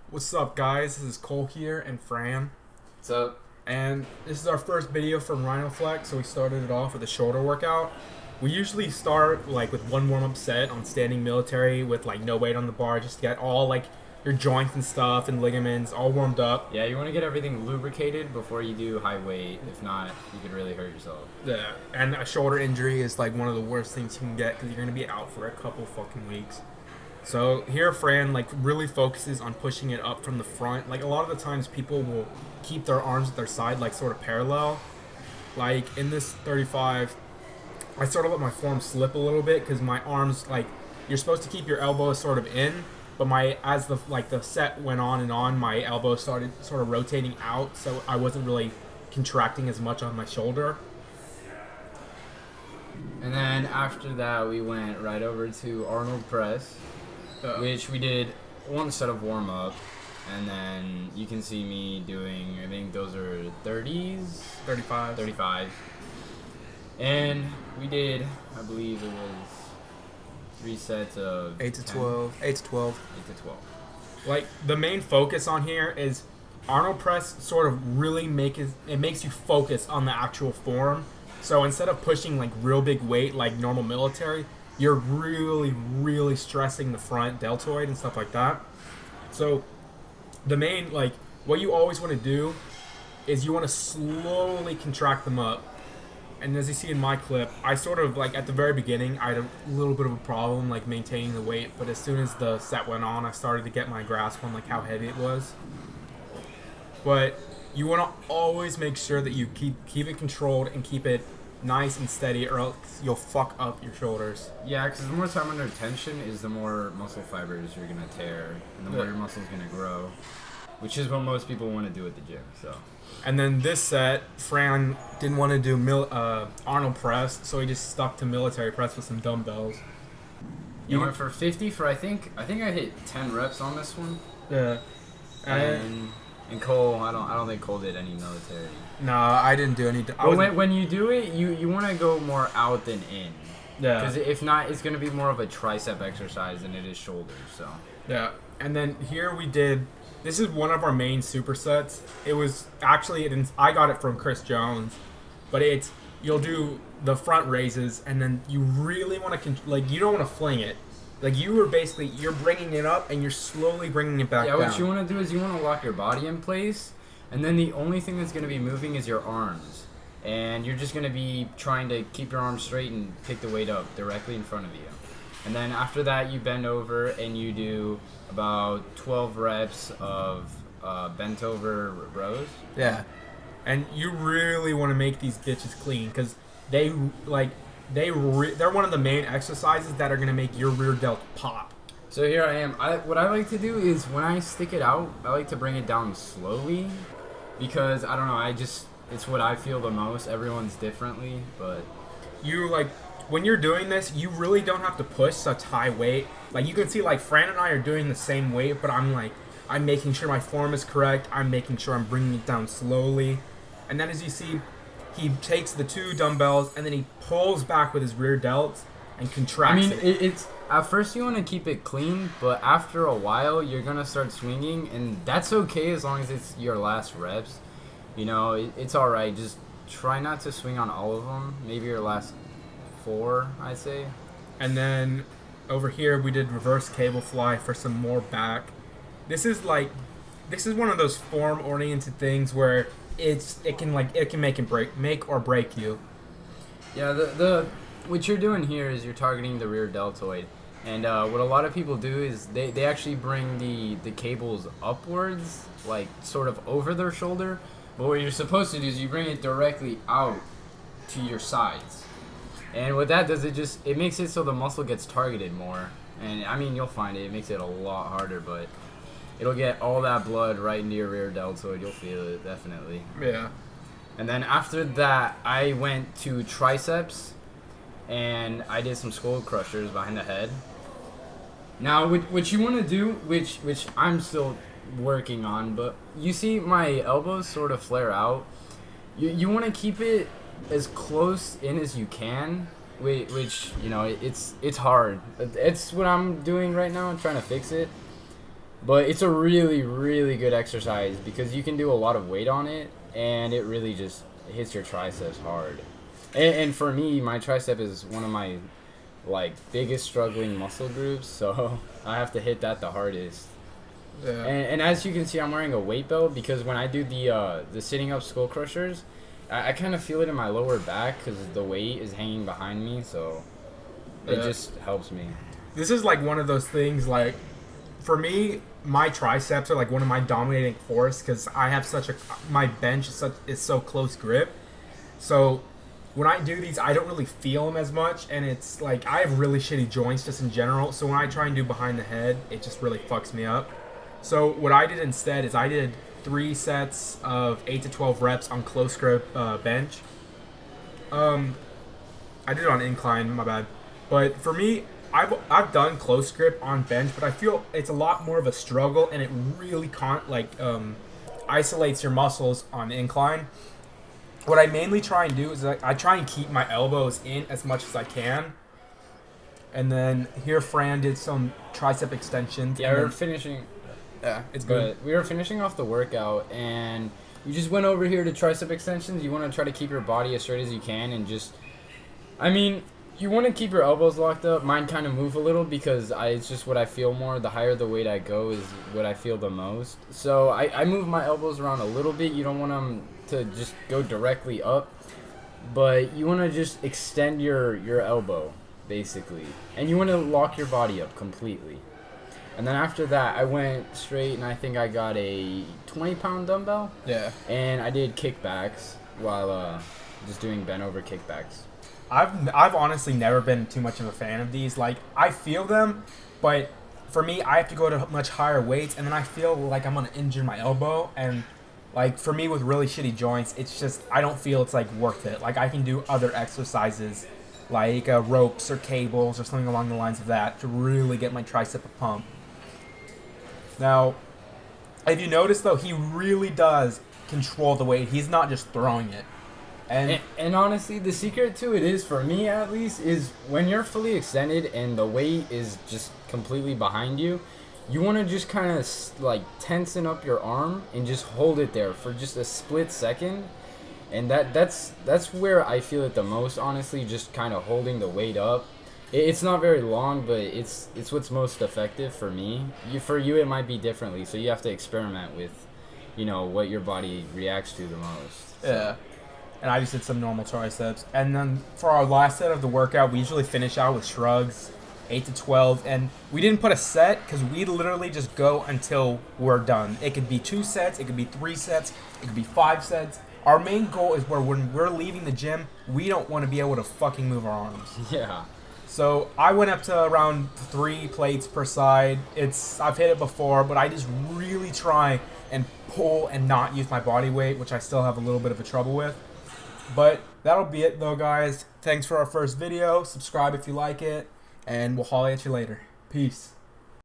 What's up, guys? This is Cole here and Fran, So and this is our first video from RhinoFlex. So we started it off with a shoulder workout. We usually start like with one warm-up set on standing military with like no weight on the bar, just to get all like your joints and stuff and ligaments all warmed up. yeah, you want to get everything lubricated before you do high weight. If not, you could really hurt yourself. Yeah, and a shoulder injury is like one of the worst things you can get because you're gonna be out for a couple fucking weeks. So here, Fran like really focuses on pushing it up from the front. Like a lot of the times, people will keep their arms at their side, like sort of parallel. Like in this 35, I sort of let my form slip a little bit because my arms, like, you're supposed to keep your elbows sort of in, but my as the set went on, my elbows started sort of rotating out, so I wasn't really contracting as much on my shoulder. And then after that, we went right over to Arnold Press, which we did one set of warm up, and then you can see me doing. I think those are 30s, 35. 35, and we did. I believe it was 3 sets of 8 to 10, 12. 8 to 12. 8 to 12. Like the main focus on here is Arnold Press sort of really makes you focus on the actual form. So instead of pushing like real big weight like normal military, you're really stressing the front deltoid and stuff like that. So the main, like, what you always want to do is you want to slowly contract them up. And as you see in my clip, I sort of, like, at the very beginning, I had a little bit of a problem, like, maintaining the weight. But as soon as the set went on, I started to get my grasp on, like, how heavy it was. But you want to always make sure that you keep it controlled and keep it nice and steady, or else you'll fuck up your shoulders. Yeah, because the more time under tension is the more muscle fibers you're gonna tear, and the more your muscle's gonna grow, which is what most people want to do at the gym. So. And then this set, Fran didn't want to do Arnold press, so he just stuck to military press with some dumbbells. You went for 50 for I think I hit 10 reps on this one. Yeah. And Cole, I don't think Cole did any military. No, I didn't do any. But when you do it, you want to go more out than in. Yeah. Because if not, it's gonna be more of a tricep exercise than it is shoulders. So. Yeah. And then here we did. This is one of our main supersets. It was actually, I got it from Chris Jones, but you'll do the front raises, and then you really want to like, you don't want to fling it. Like, you're bringing it up and you're slowly bringing it back down. Yeah, what you want to do is you want to lock your body in place, and then the only thing that's going to be moving is your arms. And you're just going to be trying to keep your arms straight and pick the weight up directly in front of you. And then after that, you bend over and you do about 12 reps of bent over rows. Yeah. And you really want to make these bitches clean, because they're one of the main exercises that are going to make your rear delt pop. So here I am. What I like to do is when I stick it out, I like to bring it down slowly, because I don't know, it's what I feel the most. Everyone's differently, but When you're doing this, you really don't have to push such high weight. Like, you can see, like, Fran and I are doing the same weight, but I'm making sure my form is correct. I'm making sure I'm bringing it down slowly. And then as you see, he takes the 2 dumbbells and then he pulls back with his rear delts and contracts it. It's at first you want to keep it clean, but after a while you're gonna start swinging, and that's okay as long as it's your last reps. You know, it's all right. Just try not to swing on all of them. Maybe your last 4, I'd say. And then over here we did reverse cable fly for some more back. This is one of those form oriented things where it can make or break you. Yeah, the what you're doing here is you're targeting the rear deltoid, and what a lot of people do is they actually bring the cables upwards, like sort of over their shoulder. But what you're supposed to do is you bring it directly out to your sides. And what that does, it makes it so the muscle gets targeted more. And I mean, you'll find it makes it a lot harder, but it'll get all that blood right into your rear deltoid. You'll feel it, definitely. Yeah. And then after that, I went to triceps, and I did some skull crushers behind the head. Now, what you want to do, which I'm still working on, but you see my elbows sort of flare out. You want to keep it as close in as you can, which you know, it's hard. It's what I'm doing right now. I'm trying to fix it. But it's a really, really good exercise because you can do a lot of weight on it, and it really just hits your triceps hard. And for me, my tricep is one of my like biggest struggling muscle groups, so I have to hit that the hardest. Yeah. And as you can see, I'm wearing a weight belt because when I do the sitting up skull crushers, I kind of feel it in my lower back because the weight is hanging behind me, so it Yeah. just helps me. This is like one of those things, like, for me, my triceps are like one of my dominating force because I have such a, my bench is so close grip. So when I do these, I don't really feel them as much, and it's like I have really shitty joints just in general. So when I try and do behind the head, it just really fucks me up. So what I did instead is I did 3 sets of 8 to 12 reps on close grip bench. I did it on incline, my bad. But for me, I've done close grip on bench, but I feel it's a lot more of a struggle, and it really isolates your muscles on incline. What I mainly try and do is I try and keep my elbows in as much as I can. And then here Fran did some tricep extensions. Yeah, and we're then- finishing. yeah, it's good. But we were finishing off the workout, and you just went over here to tricep extensions. You want to try to keep your body as straight as you can, and just, I mean, you want to keep your elbows locked up. Mine kind of move a little because it's just what I feel more. The higher the weight I go is what I feel the most. So I move my elbows around a little bit. You don't want them to just go directly up, but you want to just extend your elbow, basically. And you want to lock your body up completely. And then after that, I went straight, and I think I got a 20-pound dumbbell, Yeah. and I did kickbacks while just doing bent over kickbacks. I've honestly never been too much of a fan of these. Like, I feel them, but for me, I have to go to much higher weights, and then I feel like I'm gonna injure my elbow. And like for me with really shitty joints, it's just I don't feel it's like worth it. Like I can do other exercises, like ropes or cables or something along the lines of that to really get my tricep a pump. Now, if you notice though, he really does control the weight. He's not just throwing it. And honestly, the secret to it is, for me at least, is when you're fully extended and the weight is just completely behind you, you want to just kind of like tensen up your arm and just hold it there for just a split second. And that's where I feel it the most, honestly, just kind of holding the weight up. It's not very long, but it's what's most effective for me. For you, it might be differently, so you have to experiment with, what your body reacts to the most. So. Yeah. And I just did some normal triceps. And then for our last set of the workout, we usually finish out with shrugs, 8 to 12. And we didn't put a set because we literally just go until we're done. It could be 2 sets, it could be 3 sets, it could be 5 sets. Our main goal is where when we're leaving the gym, we don't want to be able to fucking move our arms. Yeah. So I went up to around 3 plates per side. I've hit it before, but I just really try and pull and not use my body weight, which I still have a little bit of a trouble with. But that'll be it though, guys. Thanks for our first video. Subscribe if you like it, and we'll holler at you later. Peace.